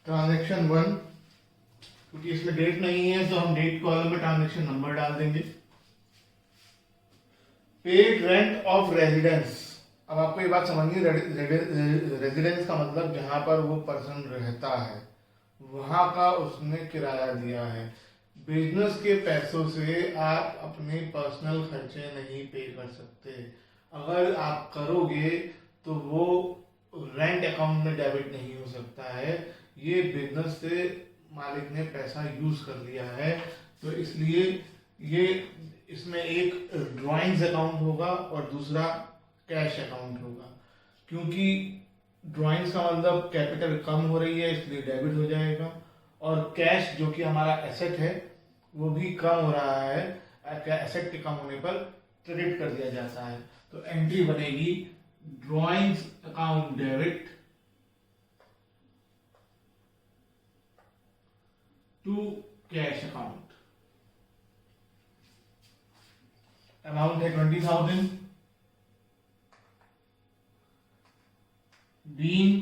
Transaction 1, क्योंकि इसमें date नहीं है तो हम डेट कॉलम में ट्रांजेक्शन नंबर डाल देंगे। Paid rent of residence. अब आपको ये बात समझनी है, रेजिडेंस का मतलब जहां पर वो पर्सन रहता है वहां का उसने किराया दिया है। बिजनेस के पैसों से आप अपने पर्सनल खर्चे नहीं पे कर सकते। अगर आप करोगे तो वो रेंट अकाउंट में डेबिट नहीं हो सकता है। ये बिजनेस से मालिक ने पैसा यूज कर लिया है, तो इसलिए ये इसमें एक ड्राइंग्स अकाउंट होगा और दूसरा कैश अकाउंट होगा। क्योंकि ड्राइंग्स का मतलब कैपिटल कम हो रही है इसलिए डेबिट हो जाएगा, और कैश जो कि हमारा एसेट है वो भी कम हो रहा है, एसेट के कम होने पर क्रेडिट कर दिया जाता है। तो एंट्री बनेगी drawings account debit to cash account. Amount है 20,000, being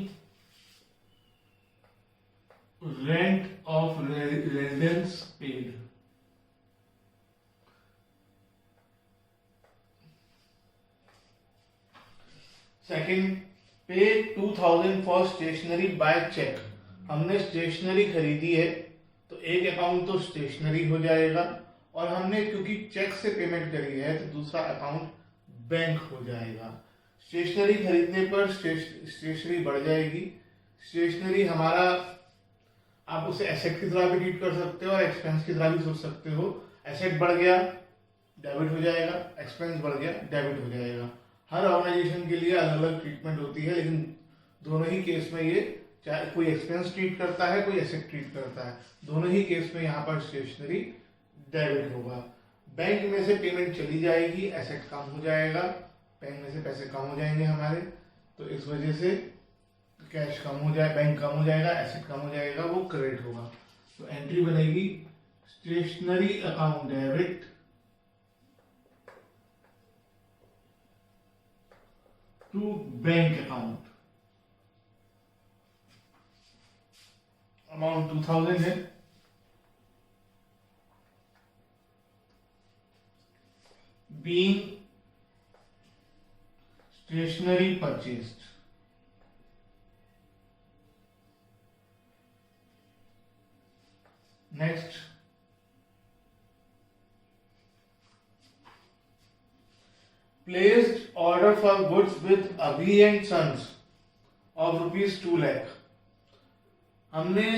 rent of residence paid। Second, pay 2,000 for stationery by cheque. हमने स्टेशनरी खरीदी है तो एक अकाउंट तो स्टेशनरी हो जाएगा, और हमने क्योंकि चेक से पेमेंट करी है तो दूसरा अकाउंट बैंक हो जाएगा। स्टेशनरी खरीदने पर स्टेशनरी बढ़ जाएगी। स्टेशनरी हमारा, आप उसे एसेट की तरह भी ट्रीट कर सकते हो और एक्सपेंस की तरह भी सोच सकते हो। एसेट बढ़ गया डेबिट हो जाएगा, एक्सपेंस बढ़ गया डेबिट हो जाएगा। हर ऑर्गेनाइजेशन के लिए अलग अलग ट्रीटमेंट होती है, लेकिन दोनों ही केस में ये, चाहे कोई एक्सपेंस ट्रीट करता है कोई एसेट ट्रीट करता है, दोनों ही केस में यहाँ पर स्टेशनरी डेबिट होगा। बैंक में से पेमेंट चली जाएगी, एसेट कम हो जाएगा, बैंक में से पैसे कम हो जाएंगे हमारे, तो इस वजह से कैश कम हो जाए, बैंक कम हो जाएगा, एसेट कम हो जाएगा, वो क्रेडिट होगा। तो एंट्री बनेगी stationery account debit to bank account. Amount 2,000 है। Being stationery purchased. Next, placed order for goods with Abhi and sons of ₹2 lakh. हमने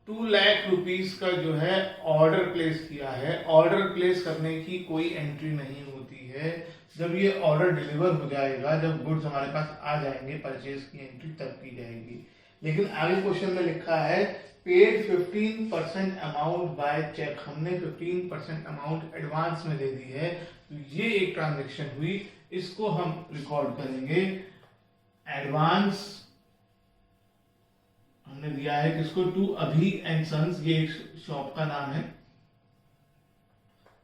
2 लाख रुपीस का जो है ऑर्डर प्लेस किया है। ऑर्डर प्लेस करने की कोई एंट्री नहीं होती है। जब ये ऑर्डर डिलीवर हो जाएगा, जब गुड्स हमारे पास आ जाएंगे, परचेज की एंट्री तब की जाएगी। लेकिन आगे क्वेश्चन में लिखा है पेड 15% अमाउंट बाय चेक। हमने 15% अमाउंट एडवांस में दे दी है, तो ये एक ट्रांजेक्शन हुई, इसको हम रिकॉर्ड करेंगे। एडवांस हमने दिया है किसको, टू अभी एंड सन्स, ये एक शॉप का नाम है।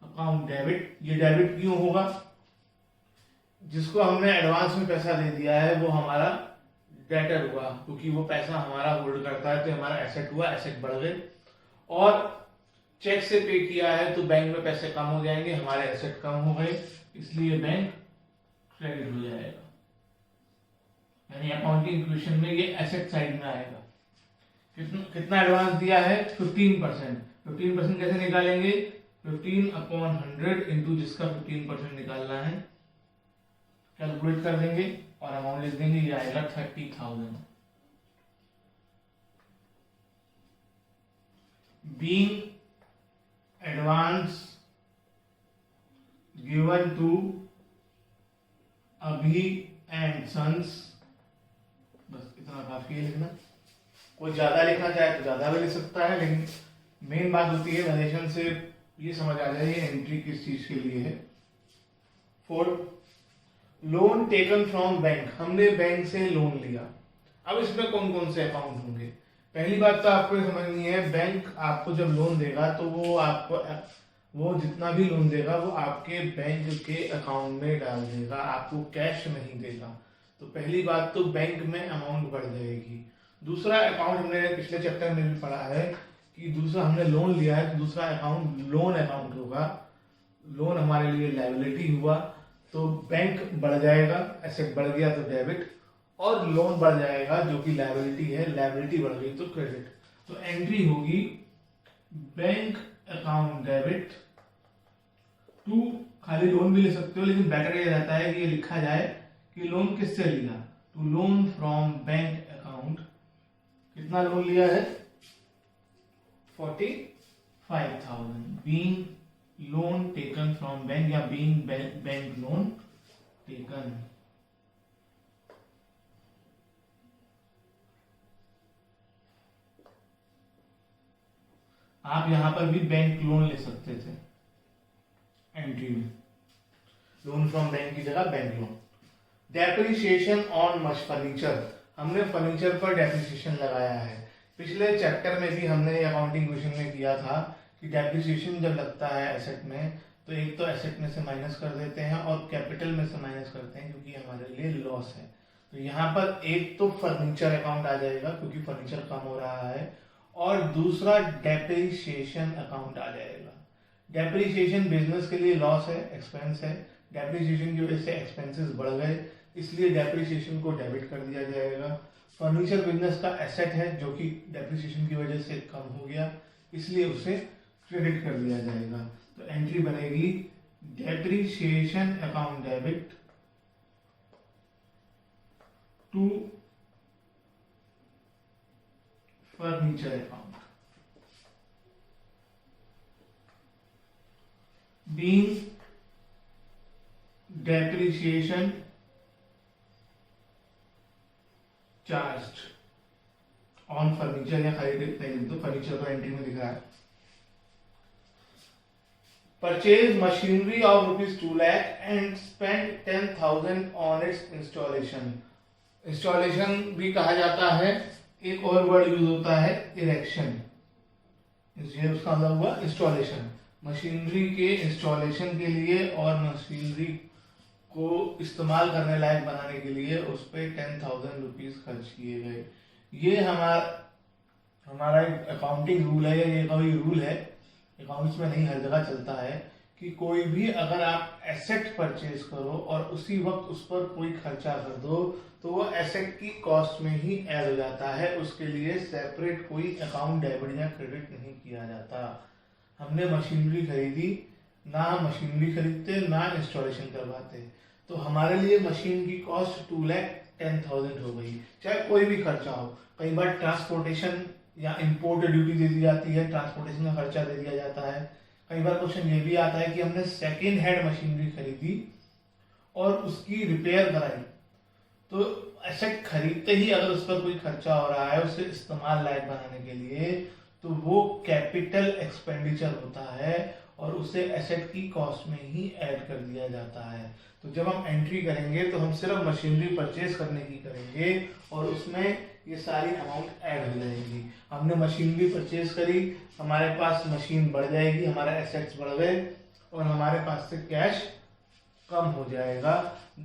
अकाउंट डेबिट, ये डेबिट क्यों होगा, जिसको हमने एडवांस में पैसा दे दिया है वो हमारा डेटर हुआ, क्योंकि वो पैसा हमारा होल्ड करता है, तो हमारा एसेट हुआ, एसेट बढ़ गए। और चेक से पे किया है तो बैंक में पैसे कम हो जाएंगे, हमारे एसेट कम हो गए, इसलिए बैंक क्रेडिट हो जाएगा। यानी अकाउंटिंग इक्वेशन में ये एसेट साइड में आएगा। कितना एडवांस दिया है, 15%। 15% कैसे निकालेंगे, 15/100 इंटू जिसका 15% निकालना है, कैलकुलेट कर देंगे और अमाउंट लिख देंगे, ये आएगा 30,000। बीइंग एडवांस गिवन टू अभी एंड सन्स। बस इतना काफी है लिखना। कोई ज्यादा लिखना चाहे तो ज्यादा भी लिख सकता है, लेकिन मेन बात होती है नरेशन से ये समझ आ जाए एंट्री किस चीज के लिए है। 4, लोन टेकन फ्रॉम बैंक। हमने बैंक से लोन लिया। अब इसमें कौन कौन से अकाउंट होंगे। पहली बात तो आपको समझनी है, बैंक आपको जब लोन देगा तो वो जितना भी लोन देगा वो आपके बैंक के अकाउंट में डाल देगा, आपको कैश नहीं देगा। तो पहली बात तो बैंक में अमाउंट बढ़ जाएगी। दूसरा अकाउंट हमने पिछले चैप्टर में भी पढ़ा है कि दूसरा हमने लोन लिया है तो दूसरा अकाउंट लोन अकाउंट होगा। लोन हमारे लिए लायबिलिटी हुआ तो बैंक बढ़ जाएगा, एसेट बढ़ गया तो डेबिट, और लोन बढ़ जाएगा जो कि लायबिलिटी है, लायबिलिटी बढ़ गई तो क्रेडिट। तो एंट्री होगी बैंक अकाउंट डेबिट टू, खाली लोन भी ले सकते हो लेकिन बेटर ये रहता है कि ये लिखा जाए कि लोन किससे लिया, to loan from bank account. कितना लोन लिया है? 45,000 being loan taken from bank या बीइंग बैंक लोन टेकन। आप यहां पर भी बैंक लोन ले सकते थे एंट्री में, लोन फ्रॉम बैंक की जगह bank loan. Depreciation on furniture, हमने फर्नीचर पर डेप्रिसिएशन लगाया है। पिछले चैप्टर में भी हमने अकाउंटिंग क्वेश्चन में किया था कि डेप्रिसिएशन जब लगता है एसेट में तो एक तो एसेट में से माइनस कर देते हैं और कैपिटल में से माइनस करते हैं क्योंकि हमारे लिए लॉस है। तो यहाँ पर एक तो फर्नीचर अकाउंट आ जाएगा क्योंकि फर्नीचर कम हो रहा है, और दूसरा डेप्रिसिएशन अकाउंट आ जाएगा। डेप्रिसिएशन बिजनेस के लिए लॉस है, एक्सपेंस है, डेप्रिसिएशन की वजह से एक्सपेंसेस बढ़ गए इसलिए डेप्रिसिएशन को डेबिट कर दिया जाएगा। फर्नीचर बिजनेस का एसेट है जो कि डेप्रिसिएशन की वजह से कम हो गया इसलिए उसे क्रेडिट कर दिया जाएगा। तो एंट्री बनेगी depreciation account debit to furniture account being depreciation charged on furniture या खरीद तो फर्नीचर को एंट्री में दिख रहा है। Purchase machinery of ₹2 lakh and spend 10,000 on it's installation. Installation भी कहा जाता है, एक और वर्ड यूज होता है इरेक्शन, इसलिए उसका मतलब हुआ इंस्टॉलेशन। मशीनरी के इंस्टॉलेशन के लिए और मशीनरी को इस्तेमाल करने लायक बनाने के लिए उस पर 10,000 रुपीज खर्च किए गए। ये हमारा एक अकाउंटिंग रूल है, ये कोई रूल है अकाउंट्स में नहीं, हर जगह चलता है कि कोई भी अगर आप एसेट परचेज करो और उसी वक्त उस पर कोई खर्चा कर दो तो वो एसेट की कॉस्ट में ही ऐड हो जाता है, उसके लिए सेपरेट कोई अकाउंट डेबिट या क्रेडिट नहीं किया जाता। हमने मशीनरी खरीदी, ना हम मशीनरी खरीदते ना इंस्टॉलेशन करवाते, तो हमारे लिए मशीन की कॉस्ट 2,10,000 हो गई। चाहे कोई भी खर्चा हो, कई बार ट्रांसपोर्टेशन या इंपोर्ट ड्यूटी दे दी जाती है, ट्रांसपोर्टेशन का खर्चा दे दिया जाता है। कई बार क्वेश्चन ये भी आता है कि हमने सेकेंड हैंड मशीनरी खरीदी और उसकी रिपेयर कराई, तो एसेट खरीदते ही अगर उस पर कोई खर्चा हो रहा है उसे इस्तेमाल लायक बनाने के लिए तो वो कैपिटल एक्सपेंडिचर होता है और उसे एसेट की कॉस्ट में ही ऐड कर दिया जाता है। तो जब हम एंट्री करेंगे तो हम सिर्फ मशीनरी परचेज करने की करेंगे और उसमें ये सारी अमाउंट ऐड हो जाएगी। हमने मशीनरी परचेज करी, हमारे पास मशीन बढ़ जाएगी, हमारे एसेट्स बढ़ गए और हमारे पास से कैश कम हो जाएगा,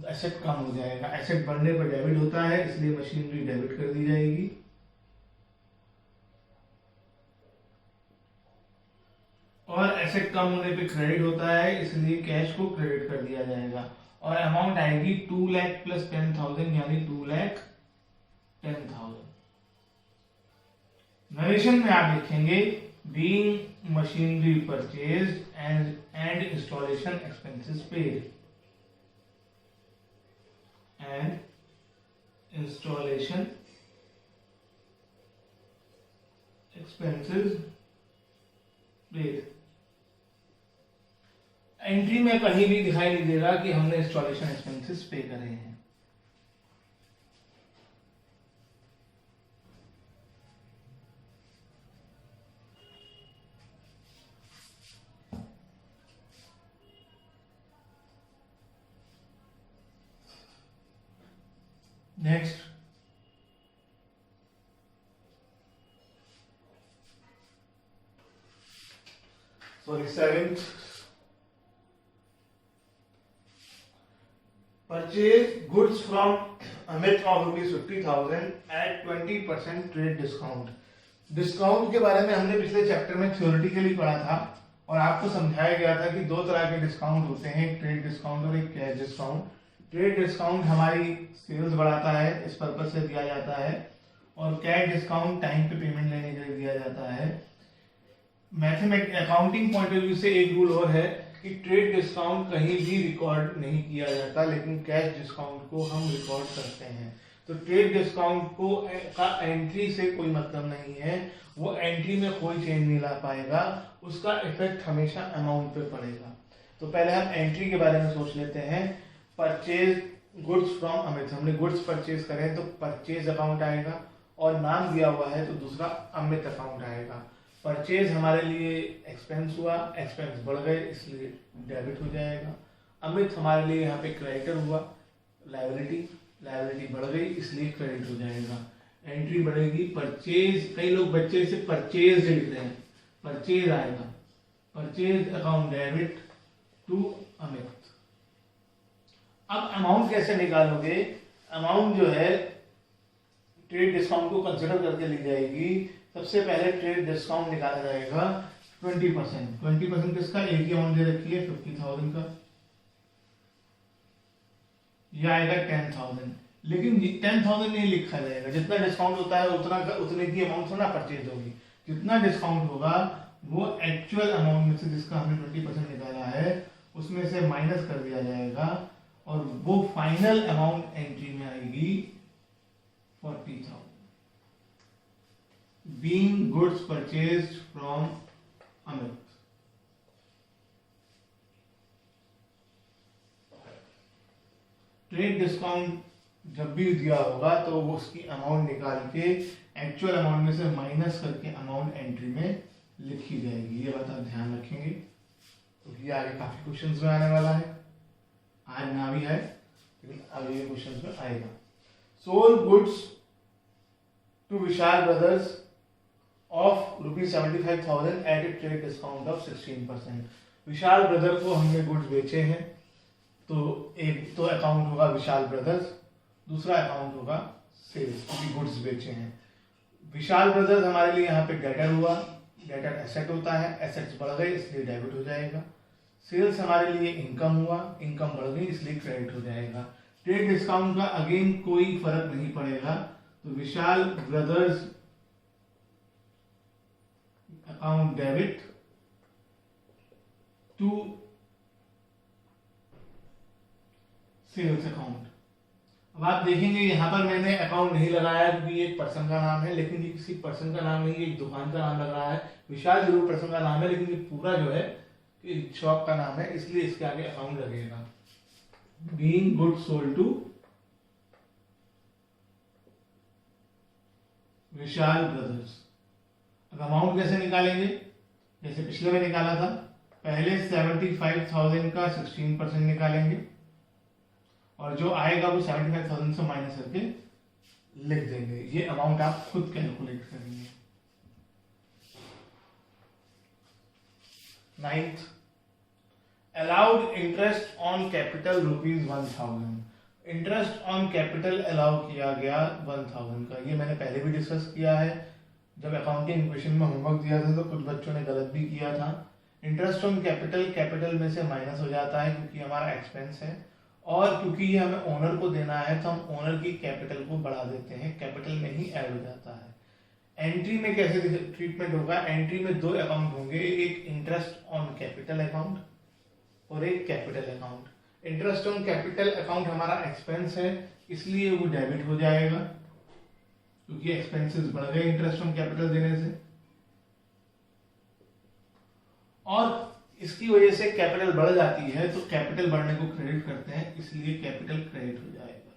एसेट कम हो जाएगा। एसेट बढ़ने पर डेबिट होता है इसलिए मशीनरी डेबिट कर दी जाएगी और एसेट कम होने पे क्रेडिट होता है इसलिए कैश को क्रेडिट कर दिया जाएगा और अमाउंट आएगी 2 लाख प्लस 10,000 यानी 2,10,000। नरेशन में आप लिखेंगे being machinery purchased and installation expenses paid and installation expenses paid. Entry में कहीं भी दिखाई नहीं देगा कि हमने इंस्टॉलेशन एक्सपेंसेस पे करे हैं। Next, sorry 7th, purchase goods from Amit of ₹50,000 at 20% trade discount. Discount के बारे में हमने पिछले चैप्टर में थ्योरेटिकली पढ़ा था और आपको समझाया गया था कि दो तरह के डिस्काउंट होते हैं, एक ट्रेड डिस्काउंट और एक कैश डिस्काउंट। ट्रेड डिस्काउंट हमारी सेल्स बढ़ाता है, इस पर्पज से दिया जाता है, और कैश डिस्काउंट टाइम पे पेमेंट लेने के लिए दिया जाता है। Mathematic accounting point of view से एक रूल और है कि ट्रेड डिस्काउंट कहीं भी रिकॉर्ड नहीं किया जाता, लेकिन कैश डिस्काउंट को हम रिकॉर्ड करते हैं। तो ट्रेड डिस्काउंट को का एंट्री से कोई मतलब नहीं है, वो एंट्री में कोई चेंज नहीं ला पाएगा, उसका इफेक्ट हमेशा अमाउंट पे पड़ेगा। तो पहले हम एंट्री के बारे में सोच लेते हैं। परचेज गुड्स फ्रॉम अमित, हमने गुड्स परचेज करें तो परचेज अकाउंट आएगा, और नाम दिया हुआ है तो दूसरा अमित अकाउंट आएगा। परचेज हमारे लिए एक्सपेंस हुआ, एक्सपेंस बढ़ गए इसलिए डेबिट हो जाएगा। अमित हमारे लिए यहाँ पे क्रेडिटर हुआ, लायबिलिटी, लायबिलिटी बढ़ गई इसलिए क्रेडिट हो जाएगा। एंट्री बढ़ेगी परचेज, कई लोग बच्चे से परचेज लिख रहे हैं, परचेज आएगा, purchase account debit to Amit. अब अमाउंट कैसे निकालोगे? अमाउंट जो है ट्रेड डिस्काउंट को कंसिडर करके ली जाएगी। सबसे पहले ट्रेड डिस्काउंट निकाला जाएगा 20%। 20% किसका? एक ही अमाउंट दे रखी है 50,000 का, यह आएगा 10,000। लेकिन 10,000 नहीं लिखा जाएगा, जितना डिस्काउंट होता है उतने की अमाउंट थोड़ा परचेज होगी। जितना डिस्काउंट होगा वो एक्चुअल अमाउंट में से, जिसका हमने 20% निकाला है, उसमें से माइनस कर दिया जाएगा, और वो फाइनल अमाउंट एंट्री में आएगी 40,000। being goods purchased from Amit। Trade discount जब भी दिया होगा तो वो उसकी अमाउंट निकाल के एक्चुअल अमाउंट में से माइनस करके अमाउंट एंट्री में लिखी जाएगी। ये बात आप ध्यान रखेंगे, तो ये आगे काफी क्वेश्चंस में आने वाला है। आज ना भी है लेकिन आगे ये क्वेश्चंस में आएगा। Sold goods to Vishal brothers of ₹75,000 at a trade discount of 16%। Vishal brother को हमने गुड्स बेचे हैं, तो एक तो अकाउंट होगा विशाल ब्रदर्स, दूसरा अकाउंट होगा सेल्स, क्योंकि गुड्स बेचे हैं। विशाल ब्रदर्स हमारे लिए यहाँ पे डेटर हुआ, डेटर एसेट होता है, एसेट्स बढ़ गए इसलिए डेबिट हो जाएगा। सेल्स हमारे लिए इनकम हुआ, इनकम बढ़ गई इसलिए क्रेडिट हो जाएगा। ट्रेड डिस्काउंट का अगेन कोई फर्क नहीं पड़ेगा, तो Vishal brothers account debit to sales account. अब आप देखेंगे यहाँ पर मैंने अकाउंट नहीं लगाया क्योंकि ये एक पर्सन का नाम है, लेकिन ये किसी पर्सन का नाम नहीं, ये एक दुकान का नाम लग रहा है। विशाल जरूर पर्सन का नाम है, लेकिन ये पूरा जो है शॉप का नाम है, इसलिए इसके आगे अकाउंट लगेगा। Being goods sold to Vishal brothers. अब अमाउंट कैसे निकालेंगे? जैसे पिछले में निकाला था, पहले 75,000 का 16% निकालेंगे, और जो आएगा वो 75,000 से माइनस करके लिख देंगे। ये अमाउंट आप खुद कैलकुलेट करेंगे। 9th, allowed interest on capital ₹1,000। Interest on capital allow किया गया 1,000 का। ये मैंने पहले भी डिस्कस किया है, जब अकाउंटिंग इक्वेशन में होमवर्क दिया था तो कुछ बच्चों ने गलत भी किया था। इंटरेस्ट ऑन कैपिटल, कैपिटल में से माइनस हो जाता है क्योंकि हमारा एक्सपेंस है, और क्योंकि ये हमें ओनर को देना है तो हम ओनर की कैपिटल को बढ़ा देते हैं, कैपिटल में ही ऐड हो जाता है। एंट्री में कैसे ट्रीटमेंट होगा? एंट्री में दो अकाउंट होंगे, एक इंटरेस्ट ऑन कैपिटल अकाउंट और एक capital account. Interest on capital account हमारा एक्सपेंस है, इसलिए वो डेबिट हो जाएगा क्योंकि एक्सपेंसेस बढ़ गए इंटरेस्ट ऑन कैपिटल देने से, और इसकी वजह से कैपिटल बढ़ जाती है तो कैपिटल बढ़ने को क्रेडिट करते हैं, इसलिए कैपिटल क्रेडिट हो जाएगा।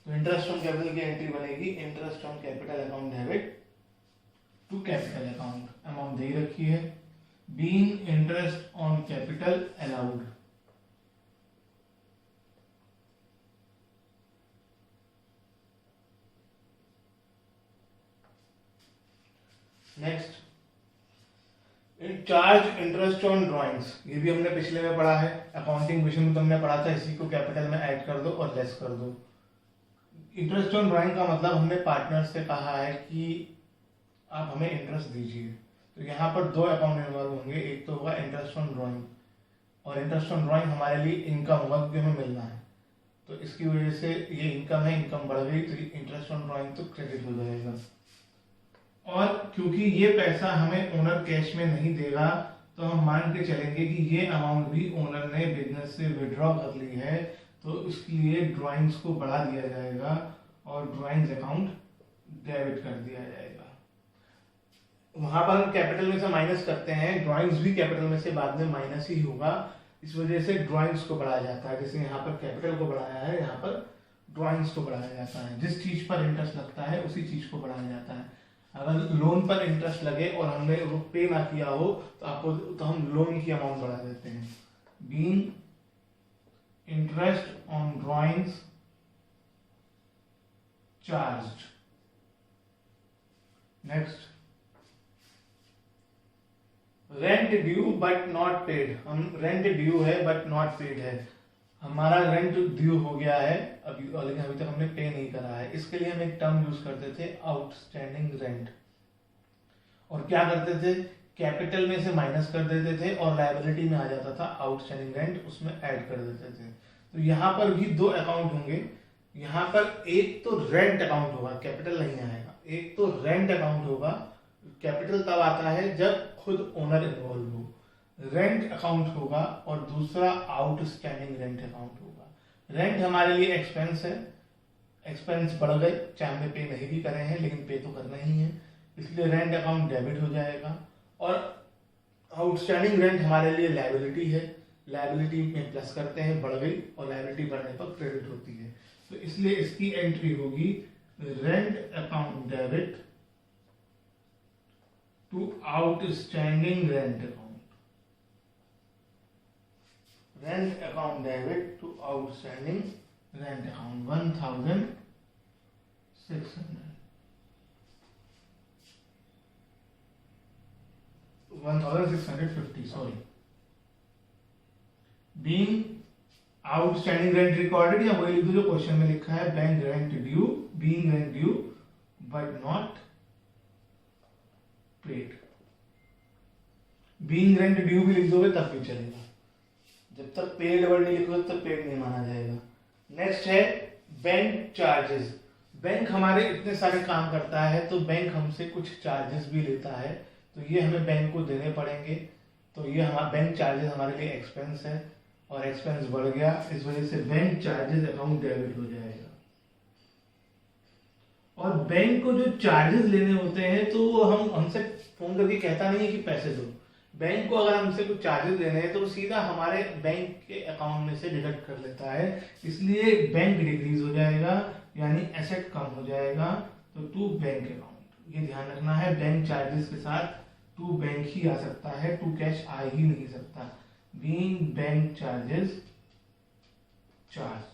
तो इंटरेस्ट ऑन कैपिटल की एंट्री बनेगी interest on capital account debit to capital account. Amount दे रखी है, being interest on capital allowed. Next, charge interest on drawings, ये भी हमने पिछले में पढ़ा है, अकाउंटिंग विषय में तो हमने पढ़ा था, इसी को कैपिटल में ऐड कर दो और लेस कर दो। इंटरेस्ट ऑन ड्राइंग का मतलब हमने पार्टनर से कहा है कि आप हमें इंटरेस्ट दीजिए, तो यहाँ पर दो अकाउंट इन्वॉल्व होंगे, एक तो होगा इंटरेस्ट ऑन ड्राइंग, और इंटरेस्ट ऑन ड्राइंग हमारे लिए इनकम होगा क्योंकि हमें मिलना है, तो इसकी वजह से ये इनकम है, इनकम बढ़ गई तो इंटरेस्ट ऑन ड्राइंग तो क्रेडिट हो जाएगा। और क्योंकि ये पैसा हमें ओनर कैश में नहीं देगा, तो हम मान के चलेंगे कि ये अमाउंट भी ओनर ने बिजनेस से विड्रॉ कर ली है, तो इसके लिए ड्राइंग्स को बढ़ा दिया जाएगा और ड्राइंग्स अकाउंट डेबिट कर दिया जाएगा। वहां पर हम कैपिटल में से माइनस करते हैं, ड्राइंग्स भी कैपिटल में से बाद में माइनस ही होगा, इस वजह से ड्राइंग्स को बढ़ाया जाता है। जैसे यहाँ पर कैपिटल को बढ़ाया है, यहाँ पर ड्राइंग्स को बढ़ाया जाता है। जिस चीज पर इंटरेस्ट लगता है उसी चीज को बढ़ाया जाता है। अगर लोन पर इंटरेस्ट लगे और हमने वो पे ना किया हो तो हम लोन की अमाउंट बढ़ा देते हैं। Being interest on drawings charged. Next, rent due but not paid. हम रेंट ड्यू है बट नॉट पेड है, हमारा रेंट ड्यू हो गया है अभी, लेकिन अभी तक हमने पे नहीं करा है। इसके लिए हम एक टर्म यूज करते थे आउटस्टैंडिंग रेंट, और क्या करते थे, कैपिटल में से माइनस कर देते थे और लायबिलिटी में आ जाता था आउटस्टैंडिंग रेंट, उसमें ऐड कर देते थे। तो यहाँ पर भी दो अकाउंट होंगे, यहाँ पर एक तो रेंट अकाउंट होगा, कैपिटल नहीं आएगा, एक तो रेंट अकाउंट होगा। कैपिटल तब आता है जब खुद ओनर इन्वॉल्व हो, रेंट अकाउंट होगा, और दूसरा आउटस्टैंडिंग रेंट अकाउंट होगा। रेंट हमारे लिए एक्सपेंस है, एक्सपेंस बढ़ गए, चाहे हमने पे नहीं भी करे हैं लेकिन पे तो करना ही है, इसलिए रेंट अकाउंट डेबिट हो जाएगा। और आउटस्टैंडिंग रेंट हमारे लिए लायबिलिटी है, लायबिलिटी में प्लस करते हैं, बढ़ गई, और लायबिलिटी बढ़ने पर क्रेडिट होती है, तो इसलिए इसकी एंट्री होगी rent account debit to outstanding rent account, rent account debit to outstanding rent account 1650, sorry. Being outstanding rent recorded, या वही लिख दो जो क्वेश्चन में लिखा है, bank rent due, being rent due but not paid. Being rent due भी लिख दोगे तब भी चलेगा, जब तक पेड वर्ड नहीं लिखोगे तब पेड नहीं माना जाएगा। नेक्स्ट है बैंक चार्जेस। बैंक हमारे इतने सारे काम करता है, तो बैंक हमसे कुछ चार्जेस भी लेता है, तो ये हमें बैंक को देने पड़ेंगे। तो ये हमारा बैंक चार्जेस हमारे लिए एक्सपेंस है, और एक्सपेंस बढ़ गया, इस वजह से बैंक चार्जेस अकाउंट डेबिट हो जाएगा। और बैंक को जो चार्जेस लेने होते हैं, तो वो हमसे फोन करके कहता नहीं है कि पैसे दो। बैंक को अगर हमसे कुछ चार्जेस लेने हैं तो वो सीधा हमारे बैंक के अकाउंट में से डिडक्ट कर लेता है, इसलिए बैंक डिक्रीज हो जाएगा, यानी एसेट कम हो जाएगा, तो टू बैंक अकाउंट। ये ध्यान रखना है, बैंक चार्जेस के साथ टू बैंक ही आ सकता है, टू कैश आ ही नहीं सकता। Being bank charges charge,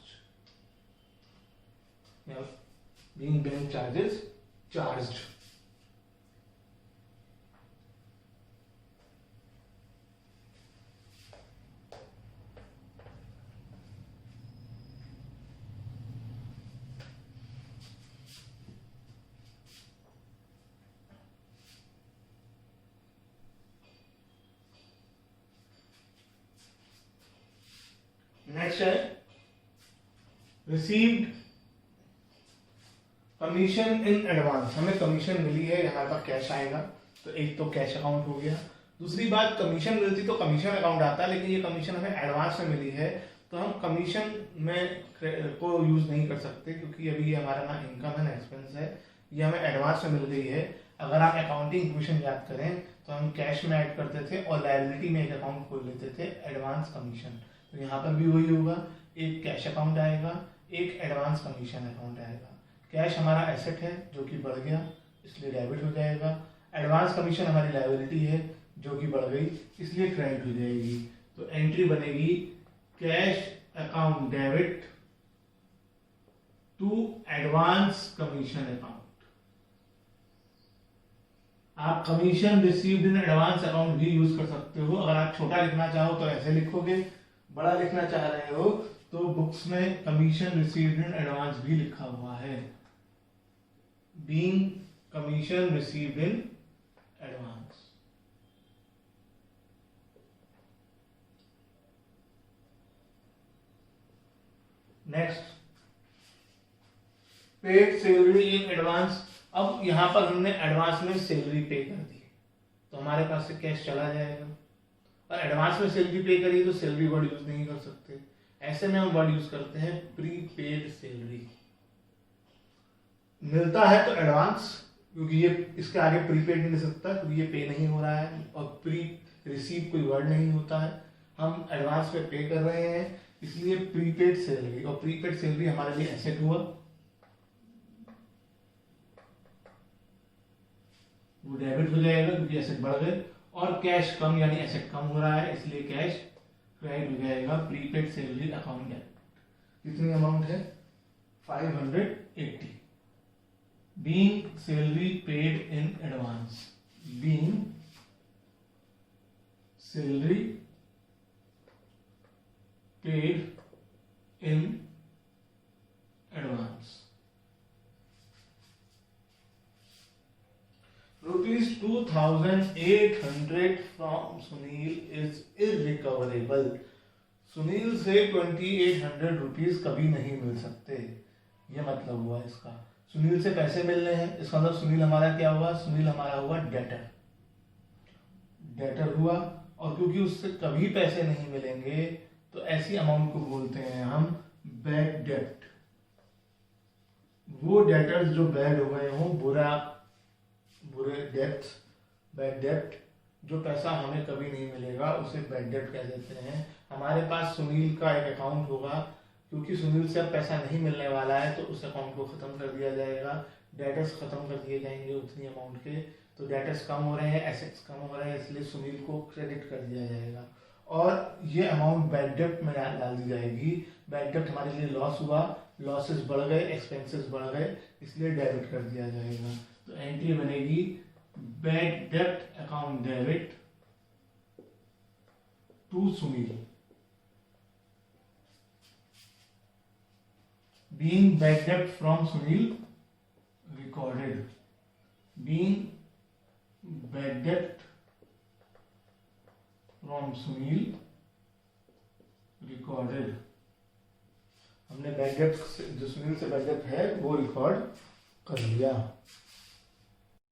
being bank charges charged. Next है रिसीव्ड कमीशन इन एडवांस। हमें कमीशन मिली है, यहाँ पर कैश आएगा, तो एक तो कैश अकाउंट हो गया। दूसरी बात, कमीशन मिलती तो कमीशन अकाउंट आता, लेकिन ये कमीशन हमें एडवांस में मिली है, तो हम कमीशन में को यूज नहीं कर सकते, क्योंकि अभी ये हमारा ना इनकम है ना एक्सपेंस है, ये हमें एडवांस में मिल गई है। अगर आप अकाउंटिंग इक्वेशन याद करें तो हम कैश में ऐड करते थे और लायबिलिटी में एक अकाउंट खोल लेते थे, एडवांस कमीशन। तो यहाँ पर भी वही होगा, एक कैश अकाउंट आएगा, एक एडवांस कमीशन अकाउंट आएगा। कैश हमारा एसेट है जो कि बढ़ गया, इसलिए डेबिट हो जाएगा। एडवांस कमीशन हमारी लायबिलिटी है जो कि बढ़ गई, इसलिए क्रेडिट हो जाएगी। तो एंट्री बनेगी cash account debit to advance commission account. आप commission received in advance account भी यूज कर सकते हो। अगर आप छोटा लिखना चाहो तो ऐसे लिखोगे, बड़ा लिखना चाह रहे हो तो बुक्स में कमीशन रिसीव्ड इन एडवांस भी लिखा हुआ है, being commission received in advance. Next, paid salary in advance. अब यहां पर हमने एडवांस में सैलरी पे कर दी तो हमारे पास से कैश चला जाएगा, और एडवांस में सैलरी पे करिए तो सैलरी वर्ड यूज नहीं कर सकते। ऐसे में हम वर्ड यूज करते हैं प्रीपेड सैलरी। मिलता है तो एडवांस, क्योंकि ये इसके आगे प्रीपेड नहीं ले सकता क्योंकि ये पे नहीं हो रहा है, और प्री रिसीव कोई वर्ड नहीं होता है, हम एडवांस पे पे कर रहे हैं इसलिए प्रीपेड सैलरी। और प्रीपेड सैलरी हमारे लिए एसेट हुआ, वो डेबिट हो जाएगा क्योंकि एसेट बढ़ गए, और कैश कम यानी एसेट कम हो रहा है इसलिए कैश क्रेडिट हो जाएगा प्रीपेड सैलरी अकाउंट में। कितनी अमाउंट है 580, being salary paid in advance, being salary paid in advance. Rupees 2,800 from Sunil is irrecoverable. Sunil से 2,800 रुपीज कभी नहीं मिल सकते, ये मतलब हुआ इसका। सुनील से पैसे मिलने हैं, इसका मतलब सुनील हमारा क्या हुआ, सुनील हमारा हुआ डेटर, डेटर हुआ। और क्योंकि उससे कभी पैसे नहीं मिलेंगे तो ऐसी अमाउंट को बोलते हैं हम बैड डेट। वो डेटर्स जो बैड हो गए हों, बुरे डेट, बैड डेट, जो पैसा हमें कभी नहीं मिलेगा उसे बैड डेट कह देते हैं। हमारे पास सुनील का एक अकाउंट होगा, क्योंकि सुनील से अब पैसा नहीं मिलने वाला है तो उस अकाउंट को खत्म कर दिया जाएगा, डेटर्स खत्म कर दिए जाएंगे उतनी अमाउंट के। तो डेटर्स कम हो रहे हैं, एसेट्स कम हो रहे हैं, इसलिए सुनील को क्रेडिट कर दिया जाएगा और ये अमाउंट बैड डेट में डाल दी जाएगी। बैड डेट हमारे लिए लॉस हुआ, लॉसेस बढ़ गए, एक्सपेंसेस बढ़ गए, इसलिए डेबिट कर दिया जाएगा। तो एंट्री बनेगी bad debt account debit to Sunil, being bad debt from Sunil recorded, being bad debt from Sunil recorded। हमने बैड डेट जो सुनील से बैड डेट है वो रिकॉर्ड कर लिया।